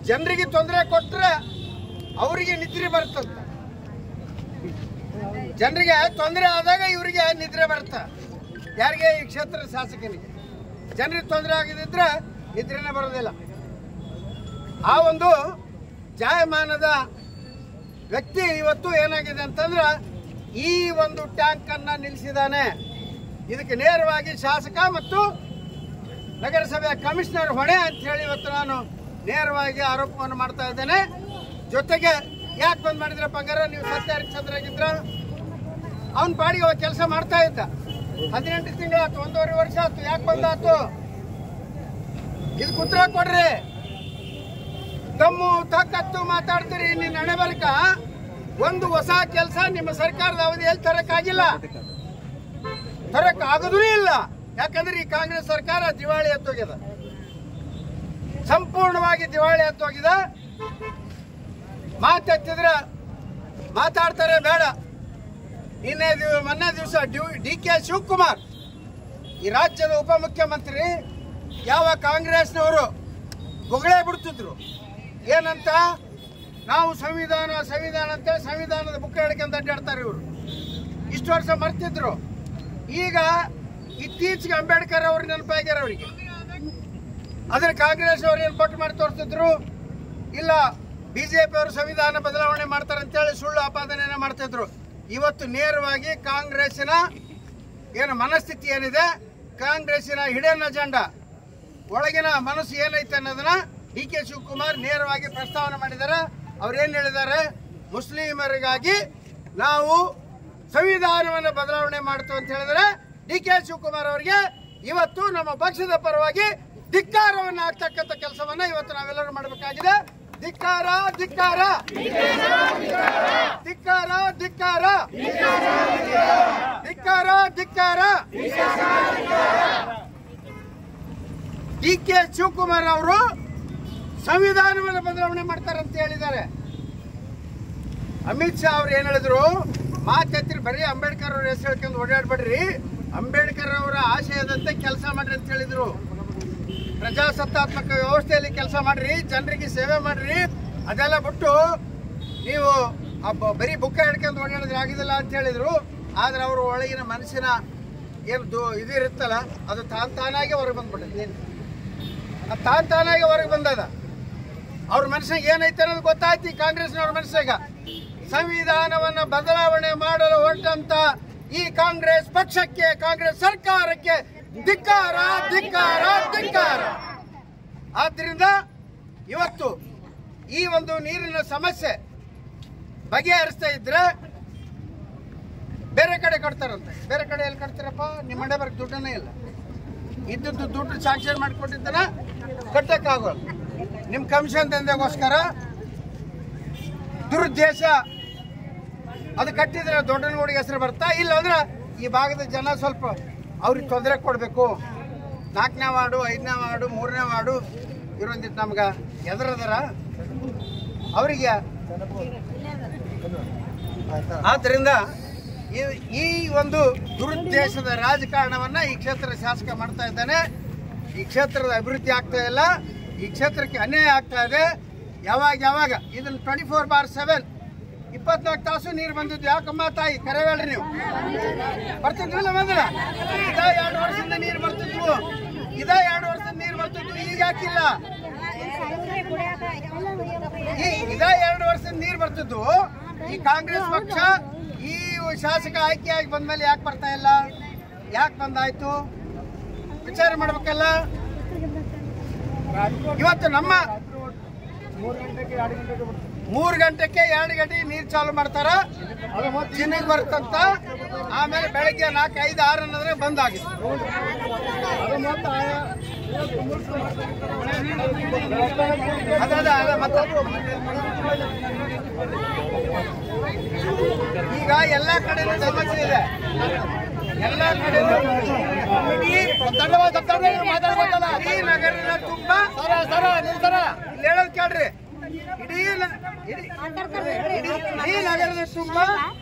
ಜನರಿಗೆ ತೊಂದರೆ ಕೊಟ್ಟರೆ ಅವರಿಗೆ ನಿದ್ರೆ ಬರ್ತಂತ. ಜನರಿಗೆ ತೊಂದರೆ ಆದಾಗ ಇವರಿಗೆ ನಿದ್ರೆ ಬರುತ್ತೆ. ಯಾರಿಗೆ? ಈ ಕ್ಷೇತ್ರದ ಶಾಸಕನಿಗೆ. ಜನರಿಗೆ ತೊಂದರೆ ಆಗದಿದ್ರೆ ನಿದ್ರೆನೇ ಬರೋದಿಲ್ಲ. ಆ ಒಂದು ಜಾಯಮಾನದ ವ್ಯಕ್ತಿ ಇವತ್ತು ಏನಾಗಿದೆ ಅಂತಂದ್ರೆ ಈ ಒಂದು ಟ್ಯಾಂಕ್ ಅನ್ನ ನಿಲ್ಲಿಸಿದಾನೆ. ಇದಕ್ಕೆ ನೇರವಾಗಿ ಶಾಸಕ ಮತ್ತು ನಗರಸಭೆಯ ಕಮಿಷನರ್ ಹೊಣೆ ಅಂತ ಹೇಳಿ ಇವತ್ತು ನಾನು ನೇರವಾಗಿ ಆರೋಪವನ್ನು ಮಾಡ್ತಾ ಇದ್ದೇನೆ. ಜೊತೆಗೆ ಯಾಕೆ ಬಂದ್ ಮಾಡಿದ್ರಪ್ಪ ಹಂಗಾರೆ? ನೀವು ಸತ್ಯ ಹರಿಶ್ಚಂದ್ರ ಆಗಿದ್ರ ಅವನ ಪಾಡಿಗೆ ಕೆಲಸ ಮಾಡ್ತಾ ಇದ್ದ. 18 ತಿಂಗಳಾಯ್ತು, 1.5 ವರ್ಷ ಆಯ್ತು. ಯಾಕೆ ಬಂದಾತು? ಇದಕ್ಕೆ ಉತ್ತರ ಕೊಡ್ರಿ. ತಮ್ಮು ತಾಕತ್ತು ಮಾತಾಡ್ತೀರಿ. ನಿನ್ನ ಹಣೆ ಬರಕ ಒಂದು ಹೊಸ ಕೆಲಸ ನಿಮ್ಮ ಸರ್ಕಾರದ ಅವಧಿಯಲ್ಲಿ ತರಕ್ಕಾಗಿಲ್ಲ, ತರಕ್ಕಾಗೋದೂ ಇಲ್ಲ. ಯಾಕಂದ್ರೆ ಈ ಕಾಂಗ್ರೆಸ್ ಸರ್ಕಾರ ದಿವಾಳಿ ಎತ್ತೋಗಿದೆ, ಸಂಪೂರ್ಣವಾಗಿ ದಿವಾಳಿ ಎತ್ತೋಗಿದೆ. ಮಾತೆತ್ತಿದ್ರೆ ಮಾತಾಡ್ತಾರೆ ಬೇಡ. ಮೊನ್ನೆ ದಿವಸ DK ಶಿವಕುಮಾರ್ ಈ ರಾಜ್ಯದ ಉಪಮುಖ್ಯಮಂತ್ರಿ ಯಾವ ಕಾಂಗ್ರೆಸ್ನವರು ಬೊಗಳೆ ಬಿಡ್ತಿದ್ರು. ಏನಂತ? ನಾವು ಸಂವಿಧಾನ ಅಂತ ಸಂವಿಧಾನದ ಬುಕ್ ಹಿಡ್ಕೊಂಡು ಅಡ್ಡಾಡ್ತಾರೆ ಇವರು. ಇಷ್ಟು ವರ್ಷ ಮರ್ತಿದ್ರು. ಈಗ ಇತ್ತೀಚೆಗೆ ಅಂಬೇಡ್ಕರ್ ಅವ್ರು ನೆನಪಾಗ್ಯಾರ ಅವರಿಗೆ. ಅದ್ರ ಕಾಂಗ್ರೆಸ್ ಅವ್ರು ಏನು ಪಟ್ಟು ಮಾಡಿ ತೋರಿಸ್ತಿದ್ರು. ಇಲ್ಲ BJP ಅವರು ಸಂವಿಧಾನ ಬದಲಾವಣೆ ಮಾಡ್ತಾರೆ ಅಂತೇಳಿ ಸುಳ್ಳು ಆಪಾದನೆಯನ್ನ ಮಾಡ್ತಿದ್ರು. ಇವತ್ತು ನೇರವಾಗಿ ಕಾಂಗ್ರೆಸ್ಸಿನ ಏನು ಮನಸ್ಥಿತಿ ಏನಿದೆ, ಕಾಂಗ್ರೆಸ್ಸಿನ ಹಿಡನ್ ಅಜೆಂಡಾ ಒಳಗಿನ ಮನಸ್ಸು ಏನೈತೆ ಅನ್ನೋದನ್ನ DK ಶಿವಕುಮಾರ್ ನೇರವಾಗಿ ಪ್ರಸ್ತಾವನೆ ಮಾಡಿದ್ದಾರೆ. ಅವ್ರೇನ್ ಹೇಳಿದ್ದಾರೆ? ಮುಸ್ಲಿಮರಿಗಾಗಿ ನಾವು ಸಂವಿಧಾನವನ್ನು ಬದಲಾವಣೆ ಮಾಡ್ತೀವಿ ಅಂತ ಹೇಳಿದ್ರೆ DK ಶಿವಕುಮಾರ್ ಅವರಿಗೆ ಇವತ್ತು ನಮ್ಮ ಪಕ್ಷದ ಪರವಾಗಿ ಧಿಕ್ಕಾರವನ್ನು ಹಾಕ್ತಕ್ಕಂಥ ಕೆಲಸವನ್ನ ಇವತ್ತು ನಾವೆಲ್ಲರೂ ಮಾಡಬೇಕಾಗಿದೆ. ಧಿಕ್ಕಾರ ಧಿಕ್ಕಾರ ಧಿಕ್ಕಾರ ಧಿಕ್ಕಾರ ಧಿಕ್ಕಾರ ಧಿಕ್ಕಾರ. DK ಶಿವಕುಮಾರ್ ಅವರು ಸಂವಿಧಾನವನ್ನು ಬದಲಾವಣೆ ಮಾಡ್ತಾರೆ ಅಂತ ಹೇಳಿದ್ದಾರೆ. ಅಮಿತ್ ಶಾ ಅವ್ರು ಏನ್ ಹೇಳಿದ್ರು? ಮಾತೆತ್ತಿರಿ, ಬರೀ ಅಂಬೇಡ್ಕರ್ ಅವ್ರ ಹೆಸರು ಹೇಳ್ಕೊಂಡು ಓಡಾಡ್ಬೇಡ್ರಿ, ಅಂಬೇಡ್ಕರ್ ಅವರ ಆಶಯದಂತೆ ಕೆಲಸ ಮಾಡ್ರಿ ಅಂತ ಹೇಳಿದ್ರು. ಪ್ರಜಾಸತ್ತಾತ್ಮಕ ವ್ಯವಸ್ಥೆಯಲ್ಲಿ ಕೆಲಸ ಮಾಡ್ರಿ, ಜನರಿಗೆ ಸೇವೆ ಮಾಡ್ರಿ. ಅದೆಲ್ಲ ಬಿಟ್ಟು ನೀವು ಬರೀ ಬುಕ್ಕ ಹಿಡ್ಕೊಂಡು ಓಡಾಡಿದ್ರೆ ಆಗುದಿಲ್ಲ ಅಂತ ಹೇಳಿದ್ರು. ಆದ್ರೆ ಅವ್ರ ಒಳಗಿನ ಮನಸ್ಸಿನ ಏನು ಇದಿರುತ್ತಲ್ಲ ಅದು ತಾನಾಗೆ ಹೊರಗೆ ಬಂದ್ಬಿಟ್ಟೆ. ತಾನಾಗೆ ಹೊರಗೆ ಬಂದದ. ಅವ್ರ ಮನಸ್ಸಿಗೆ ಏನೈತೆ ಅನ್ನೋದು ಗೊತ್ತಾಯ್ತು. ಕಾಂಗ್ರೆಸ್ನವ್ರ ಮನಸ್ಸಿಗೆ ಸಂವಿಧಾನವನ್ನ ಬದಲಾವಣೆ ಮಾಡಲು ಹೊರಟಂತ ಈ ಕಾಂಗ್ರೆಸ್ ಪಕ್ಷಕ್ಕೆ, ಕಾಂಗ್ರೆಸ್ ಸರ್ಕಾರಕ್ಕೆ ಧಿಕ್ಕಾರ ಧಿಕ್ಕಾರ ಧಿಕ್ಕಾರ. ಆದ್ರಿಂದ ಇವತ್ತು ಈ ಒಂದು ನೀರಿನ ಸಮಸ್ಯೆ ಬಗೆಹರಿಸ್ತಾ ಇದ್ರೆ ಬೇರೆ ಕಡೆ ಕಟ್ತಾರಂತೆ. ಬೇರೆ ಕಡೆ ಎಲ್ಲಿ ಕಟ್ತಾರಪ್ಪ? ನಿಮ್ಮ ಮನೆ ಬರಕ್ಕೆ ದುಡ್ಡನ್ನೇ ಇಲ್ಲ. ಇದ್ದದ್ದು ದುಡ್ಡು ಸಾಕ್ಷರ ಮಾಡಿಕೊಟ್ಟಿದ್ದಾನ ಕಟ್ಟಕ್ಕಾಗೋಲ್ಲ. ನಿಮ್ಮ ಕಮಿಷನ್ ದಂಧೆಗೋಸ್ಕರ ದುರುದ್ದೇಶ ಅದು ಕಟ್ಟಿದ್ರೆ ದೊಡ್ಡನಗೌಡಿಗೆ ಹೆಸರು ಬರ್ತಾ ಇಲ್ಲ ಅಂದ್ರೆ ಈ ಭಾಗದ ಜನ ಸ್ವಲ್ಪ ಅವ್ರಿಗೆ ತೊಂದರೆ ಕೊಡಬೇಕು. 4ನೇ ವಾರ್ಡು, 5ನೇ ವಾರ್ಡು, 3ನೇ ವಾರ್ಡು ಇರೋಂದಿಟ್ಟು ನಮ್ಗೆ ಎದುರದರ ಅವರಿಗೆ. ಆದ್ದರಿಂದ ಈ ಒಂದು ದುರುದ್ದೇಶದ ರಾಜಕಾರಣವನ್ನ ಈ ಕ್ಷೇತ್ರದ ಶಾಸಕ ಮಾಡ್ತಾ ಇದ್ದಾನೆ. ಈ ಕ್ಷೇತ್ರದ ಅಭಿವೃದ್ಧಿ ಆಗ್ತಾ ಇಲ್ಲ, ಈ ಕ್ಷೇತ್ರಕ್ಕೆ ಅನ್ಯಾಯ ಆಗ್ತಾ ಇದೆ. ಯಾವಾಗ ಇದನ್ನ 24/7 24 ತಾಸು ನೀರು ಬಂದಿದ್ದು. ಯಾಕಮ್ಮ ತಾಯಿ ಕರೆ ಹೇಳ್ರಿ, ನೀವು ಬರ್ತಿದ್ರಲ್ಲ ಬಂದ್ರ? ಇದ 2 ವರ್ಷದಿಂದ ನೀರು ಬರ್ತಿದ್ವು, ಈಗ ಯಾಕಿಲ್ಲ? ಇದ 2 ವರ್ಷದಿಂದ ನೀರು ಬರ್ತಿದ್ವು. ಈ ಕಾಂಗ್ರೆಸ್ ಪಕ್ಷ ಈ ಶಾಸಕ ಆಯ್ಕೆಯಾಗಿ ಬಂದ್ಮೇಲೆ ಯಾಕೆ ಬರ್ತಾ ಇಲ್ಲ? ಯಾಕೆ ಬಂದಾಯ್ತು? ವಿಚಾರ ಮಾಡ್ಬೇಕಲ್ಲ. ಇವತ್ತು ನಮ್ಮ 3 ಗಂಟೆಗೆ 2 ಗಂಟೆ ನೀರು ಚಾಲು ಮಾಡ್ತಾರ, ಚಿನ್ನಕ್ಕೆ ಬರ್ತಂತ. ಆಮೇಲೆ ಬೆಳಗ್ಗೆ 4, 5, 6 ಅನ್ನೋದ್ರೆ ಬಂದಾಗಿದೆ. ಈಗ ಎಲ್ಲಾ ಕಡೆ ಸಮಸ್ಯೆ ಇದೆ. ಎಲ್ಲಾ ಕಡೆ ಈ ನಗರದ ತುಂಬಾ ಹೇಳೋದು ಕೇಳ್ರಿ. ಇಡೀ ನಗರದ ತುಂಬಾ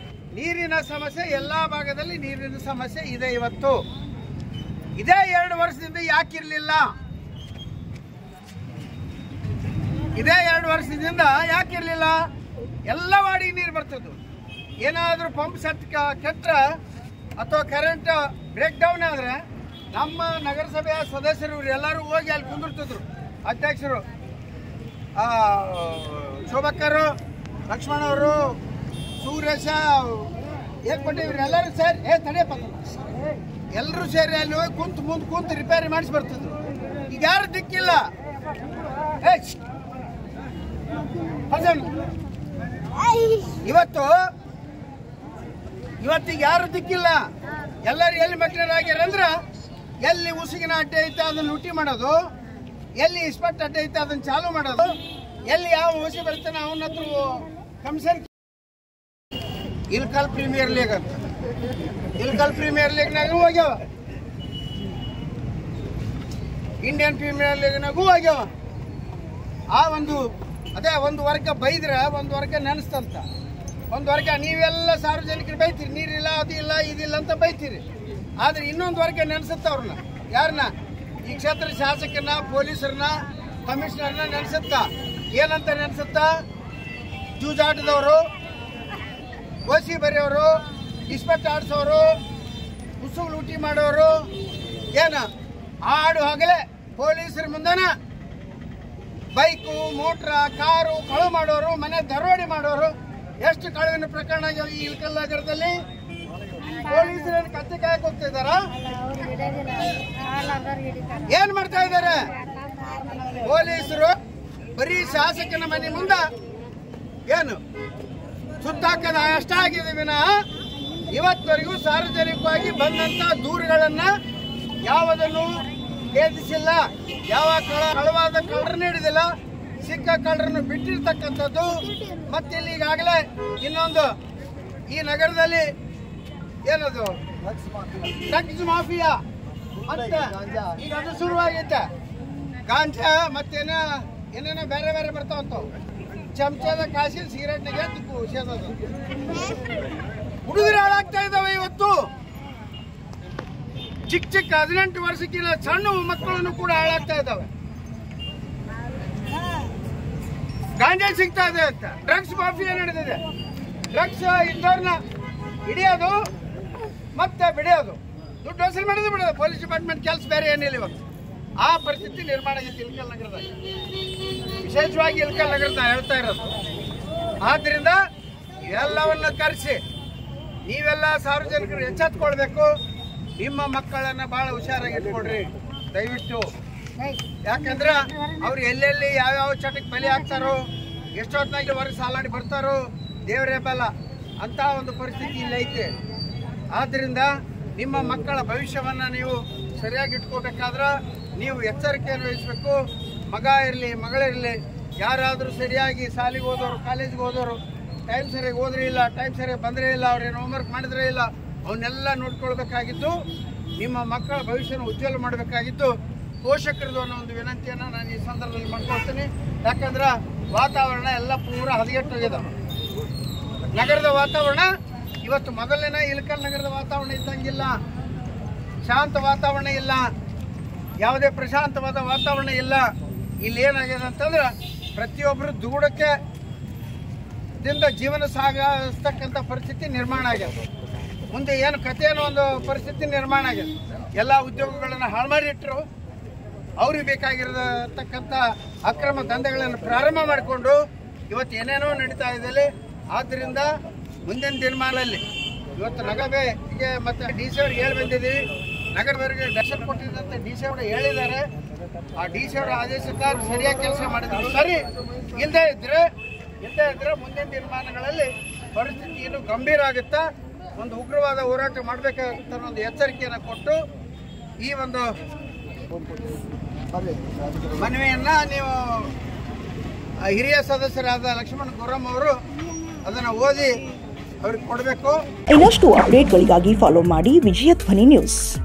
ನೀರಿನ ಸಮಸ್ಯೆ, ಎಲ್ಲಾ ಭಾಗದಲ್ಲಿ ನೀರಿನ ಸಮಸ್ಯೆ ಇದೆ. ಇವತ್ತು ಇದೇ 2 ವರ್ಷದಿಂದ ಯಾಕಿರ್ಲಿಲ್ಲ? ಇದೇ 2 ವರ್ಷದಿಂದ ಯಾಕೆ ಇರಲಿಲ್ಲ? ಎಲ್ಲ ವಾಡಿಗೆ ನೀರು ಬರ್ತದ್ದು. ಏನಾದರೂ ಪಂಪ್ ಸೆಟ್ ಕೆಟ್ಟರೆ ಅಥವಾ ಕರೆಂಟ್ ಬ್ರೇಕ್ ಡೌನ್ ಆದರೆ ನಮ್ಮ ನಗರಸಭೆಯ ಸದಸ್ಯರು ಎಲ್ಲರೂ ಹೋಗಿ ಅಲ್ಲಿ ಕುಂದಿರ್ತಿದ್ರು. ಅಧ್ಯಕ್ಷರು ಶೋಭಕ್ಕರು, ಲಕ್ಷ್ಮಣವರು, ಸೂರೇಶ, ಏಕಪಟ್ಟಿ ಇವರೆಲ್ಲರೂ ಸೇರಿ ತಡೆಯಪ್ಪ ಎಲ್ಲರೂ ಸೇರಿ ಅಲ್ಲಿ ಹೋಗಿ ಮುಂದೆ ಕುಂತು ರಿಪೇರಿ ಮಾಡಿಸಿ ಬರ್ತಿದ್ರು. ಈಗ ಯಾರು ದಿಕ್ಕಿಲ್ಲ. ಇವತ್ತಿಗೆ ಯಾರು ದಿಕ್ಕಿಲ್ಲ. ಎಲ್ಲರೂ ಎಲ್ಲಿ ಮಕ್ಕಳಾಗ್ಯಾರಂದ್ರೆ ಎಲ್ಲಿ ಉಸುಗಿನ ಅಡ್ಡೆ ಐತೆ ಅದನ್ನು ಲೂಟಿ ಮಾಡೋದು, ಎಲ್ಲಿ ಇಸ್ಪಟ್ ಅಡ್ಡೆ ಐತೆ ಅದನ್ನು ಚಾಲು ಮಾಡೋದು, ಎಲ್ಲಿ ಯಾವ ಹುಸಿ ಬರ್ತಾನೆ ಅವನ ಹತ್ರ ಕಮಿಷನ್. ಇಲ್ಕಲ್ ಪ್ರೀಮಿಯರ್ ಲೀಗ್ ಅಂತ, ಇಲ್ಕಲ್ ಪ್ರೀಮಿಯರ್ ಲೀಗ್ನಾಗೂ ಹೋಗ್ಯಾವ, ಇಂಡಿಯನ್ ಪ್ರೀಮಿಯರ್ ಲೀಗ್ನಾಗೂ ಹೋಗ್ಯಾವ. ಅದೇ ಒಂದು ವರ್ಗ ಬೈದ್ರೆ ಒಂದು ವರ್ಗ ನೆನೆಸ್ತಂತ. ಒಂದು ವರ್ಗ ನೀವೆಲ್ಲ ಸಾರ್ವಜನಿಕರು ಬೈತೀರಿ, ನೀರಿಲ್ಲ ಅದು ಇಲ್ಲ ಇದಿಲ್ಲ ಅಂತ ಬೈತೀರಿ. ಆದ್ರೆ ಇನ್ನೊಂದು ವರ್ಗ ನೆನೆಸುತ್ತ ಅವ್ರನ್ನ, ಯಾರನ್ನ? ಈ ಕ್ಷೇತ್ರ ಶಾಸಕರನ್ನ, ಪೊಲೀಸರನ್ನ, ಕಮಿಷನರ್ನ ನೆನೆಸುತ್ತ. ಏನಂತ ನೆನೆಸುತ್ತ? ಜೂಜಾಟದವರು, ಓಸಿ ಬರೆಯೋರು, ಇಸ್ಪಟ್ ಆಡಿಸೋರು, ಉಸುಗು ಲೂಟಿ ಮಾಡೋರು, ಆಡು ಹಗಲೇ ಪೊಲೀಸರ ಮುಂದನ ಬೈಕು, ಮೋಟ್ರ, ಕಾರು ಕಳು ಮಾಡೋರು, ಮನೆ ದರೋಡಿ ಮಾಡೋರು. ಎಷ್ಟು ಕಳುವಿನ ಪ್ರಕರಣ ಈ ಇಲ್ಕಲ್ ನಗರದಲ್ಲಿ? ಪೊಲೀಸರನ್ನು ಕತ್ತೆ ಕಾಯಕ್ಕೆ ಹೋಗ್ತಿದಾರ? ಏನ್ ಮಾಡ್ತಾ ಇದಾರೆ ಪೊಲೀಸರು? ಬರೀ ಶಾಸಕನ ಮನೆ ಮುಂದ ಸುತ್ತಾಕದ ಅಷ್ಟಾಗಿದೆ ವಿನಃ ಇವತ್ತವರೆಗೂ ಸಾರ್ವಜನಿಕವಾಗಿ ಬಂದಂತ ದೂರುಗಳನ್ನ ಯಾವುದನ್ನು ಭೇದಿಸಿಲ್ಲ. ಯಾವ ಕಳವಾದ ಕಳ್ಳರನ್ನ ಹಿಡಿದಿಲ್ಲ, ಸಿಕ್ಕ ಕಳ್ಳರನ್ನು ಬಿಟ್ಟಿರ್ತಕ್ಕಂಥದ್ದು. ಮತ್ತೆ ಇಲ್ಲಿ ಈಗಾಗಲೇ ಇನ್ನೊಂದು ಈ ನಗರದಲ್ಲಿ ಏನದು ಡ್ರಗ್ಸ್ ಮಾಫಿಯಾ ಮತ್ತೆ ಈಗ ಅದು ಶುರುವಾಗೈತೆ. ಗಾಂಜಾ ಮತ್ತೇನೇನೋ ಬೇರೆ ಬೇರೆ ಬರ್ತಾವಂತ. ಚಮಚದ ಕಾಸಿ ಸಿಗರೇಟ್ನಾಗೆ ಸೇದೋದು. ಹುಡುಗರು ಹಾಳಾಗ್ತಾ ಇದ್ದಾವೆ ಇವತ್ತು. ಚಿಕ್ಕ 18 ವರ್ಷಕ್ಕಿಂತ ಸಣ್ಣ ಮಕ್ಕಳನ್ನು ಕೂಡ ಹಾಳಾಗ್ತಾ ಇದ್ದಾವೆ. ಗಾಂಜಾ ಸಿಗ್ತಾ ಇದೆ ಅಂತ ಡ್ರಗ್ಸ್ ಮಾಫಿಯಾ ನಡೆದಿದೆ. ಡ್ರಗ್ಸ್ ಇದ್ದವ್ರನ್ನ ಹಿಡಿಯೋದು ಮತ್ತೆ ಬಿಡಿಯೋದು, ದುಡ್ಡು ವಸೂಲು ಮಾಡೋದು ಬಿಡೋದು. ಪೊಲೀಸ್ ಡಿಪಾರ್ಟ್ಮೆಂಟ್ ಕೆಲಸ ಬೇರೆ ಏನಿಲ್ಲ ಇವತ್ತು. ಆ ಪರಿಸ್ಥಿತಿ ನಿರ್ಮಾಣ ಆಗೈತೆ ಇಲ್ಕಲ್ ನಗರದಾಗ, ವಿಶೇಷವಾಗಿ ಇಲ್ಕಲ್ ನಗರದಾಗ ಹೇಳ್ತಾ ಇರೋದು. ಆದ್ರಿಂದ ಎಲ್ಲವನ್ನ ಕರೆಸಿ ನೀವೆಲ್ಲ ಸಾರ್ವಜನಿಕರು ಎಚ್ಚೆತ್ಕೊಳ್ಬೇಕು. ನಿಮ್ಮ ಮಕ್ಕಳನ್ನ ಬಹಳ ಹುಷಾರಾಗಿ ಇಟ್ಕೊಳ್ರಿ ದಯವಿಟ್ಟು. ಯಾಕಂದ್ರೆ ಅವ್ರು ಎಲ್ಲೆಲ್ಲಿ ಯಾವ್ಯಾವ ಚಟಕ್ಕೆ ಬಲಿ ಆಗ್ತಾರೋ, ಎಷ್ಟೊತ್ತಿನಾಗಿ ಹೊರಗೆ ಸಾಲಾಡಿ ಬರ್ತಾರೋ ದೇವರೇ ಬಲ ಅಂತ ಒಂದು ಪರಿಸ್ಥಿತಿ ಇಲ್ಲ ಐತೆ. ಆದ್ರಿಂದ ನಿಮ್ಮ ಮಕ್ಕಳ ಭವಿಷ್ಯವನ್ನ ನೀವು ಸರಿಯಾಗಿ ಇಟ್ಕೋಬೇಕಾದ್ರೆ ನೀವು ಎಚ್ಚರಿಕೆಯನ್ನು ವಹಿಸಬೇಕು. ಮಗ ಇರಲಿ ಮಗಳಿರಲಿ, ಯಾರಾದರೂ ಸರಿಯಾಗಿ ಶಾಲೆಗೆ ಹೋದವರು, ಕಾಲೇಜಿಗೆ ಹೋದವರು ಟೈಮ್ ಸರಿಯಾಗಿ ಹೋದ್ರೆ ಇಲ್ಲ, ಟೈಮ್ ಸರಿಯಾಗಿ ಬಂದರೆ ಇಲ್ಲ, ಅವ್ರೇನು ಹೋಮ್ವರ್ಕ್ ಮಾಡಿದ್ರೆ ಇಲ್ಲ, ಅವನ್ನೆಲ್ಲ ನೋಡ್ಕೊಳ್ಬೇಕಾಗಿದ್ದು. ನಿಮ್ಮ ಮಕ್ಕಳ ಭವಿಷ್ಯನ ಉಜ್ವಲ ಮಾಡಬೇಕಾಗಿದ್ದು ಪೋಷಕರದು ಅನ್ನೋ ಒಂದು ವಿನಂತಿಯನ್ನು ನಾನು ಈ ಸಂದರ್ಭದಲ್ಲಿ ಮಾಡ್ಕೊಳ್ತೀನಿ. ಯಾಕಂದ್ರೆ ವಾತಾವರಣ ಎಲ್ಲ ಪೂರ ಹದಗೆಟ್ಟೋಗಿದೆ. ನಗರದ ವಾತಾವರಣ ಇವತ್ತು ಮೊದಲನೇ ಇಲ್ಕಲ್ ನಗರದ ವಾತಾವರಣ ಇದ್ದಂಗಿಲ್ಲ. ಶಾಂತ ವಾತಾವರಣ ಇಲ್ಲ, ಯಾವುದೇ ಪ್ರಶಾಂತವಾದ ವಾತಾವರಣ ಇಲ್ಲ. ಇಲ್ಲಿ ಏನಾಗಿದೆ ಅಂತಂದ್ರೆ ಪ್ರತಿಯೊಬ್ಬರು ದುಗುಡಕ್ಕೆ ಜೀವನ ಸಾಗಿಸ್ತಕ್ಕಂಥ ಪರಿಸ್ಥಿತಿ ನಿರ್ಮಾಣ ಆಗಿದೆ. ಮುಂದೆ ಏನು ಕಥೆ ಅನ್ನೋ ಒಂದು ಪರಿಸ್ಥಿತಿ ನಿರ್ಮಾಣ ಆಗಿದೆ. ಎಲ್ಲ ಉದ್ಯೋಗಗಳನ್ನು ಹಾಳು ಮಾಡಿಟ್ಟರು. ಅವ್ರಿಗೆ ಬೇಕಾಗಿರತಕ್ಕಂಥ ಅಕ್ರಮ ದಂಧೆಗಳನ್ನು ಪ್ರಾರಂಭ ಮಾಡಿಕೊಂಡು ಇವತ್ತು ಏನೇನೋ ನಡೀತಾ ಇದೆ. ಆದ್ದರಿಂದ ಮುಂದಿನ ದಿನಮಾನದಲ್ಲಿ ಇವತ್ತು ನಗರಸಭೆಗೆ ಮತ್ತು ಡಿ ಸಿ ಅವ್ರಿಗೆ ಹೇಳಿ ಬಂದಿದ್ದೀವಿ. ನಗರದವರಿಗೆ ಡೈರೆಕ್ಷನ್ ಕೊಟ್ಟಿದ್ದಂತೆ ಡಿ ಸಿ ಅವರು ಹೇಳಿದ್ದಾರೆ. ಆ ಡಿ ಸಿ ಅವರ ಆದೇಶಕ್ಕಾಗಿ ಸರಿಯಾಗಿ ಕೆಲಸ ಮಾಡಿದ್ರು. ಸರಿ ಇಲ್ಲದೇ ಇದ್ರೆ ಮುಂದಿನ ದಿನಮಾನಗಳಲ್ಲಿ ಪರಿಸ್ಥಿತಿ ಇನ್ನೂ ಗಂಭೀರ ಆಗುತ್ತಾ. ಒಂದು ಉಗ್ರವಾದ ಹೋರಾಟ ಮಾಡಬೇಕಾಗುತ್ತ ಒಂದು ಎಚ್ಚರಿಕೆಯನ್ನು ಕೊಟ್ಟು ಈ ಒಂದು ಮನವಿಯನ್ನ ನೀವು ಹಿರಿಯ ಸದಸ್ಯರಾದ ಲಕ್ಷ್ಮಣ ಗುರಂ ಅವರು ಅದನ್ನು ಓದಿ ಅವ್ರಿಗೆ ಕೊಡಬೇಕು. ಇನ್ನಷ್ಟು ಅಪ್ಡೇಟ್ಗಳಿಗಾಗಿ ಫಾಲೋ ಮಾಡಿ ವಿಜಯ ಧ್ವನಿ ನ್ಯೂಸ್.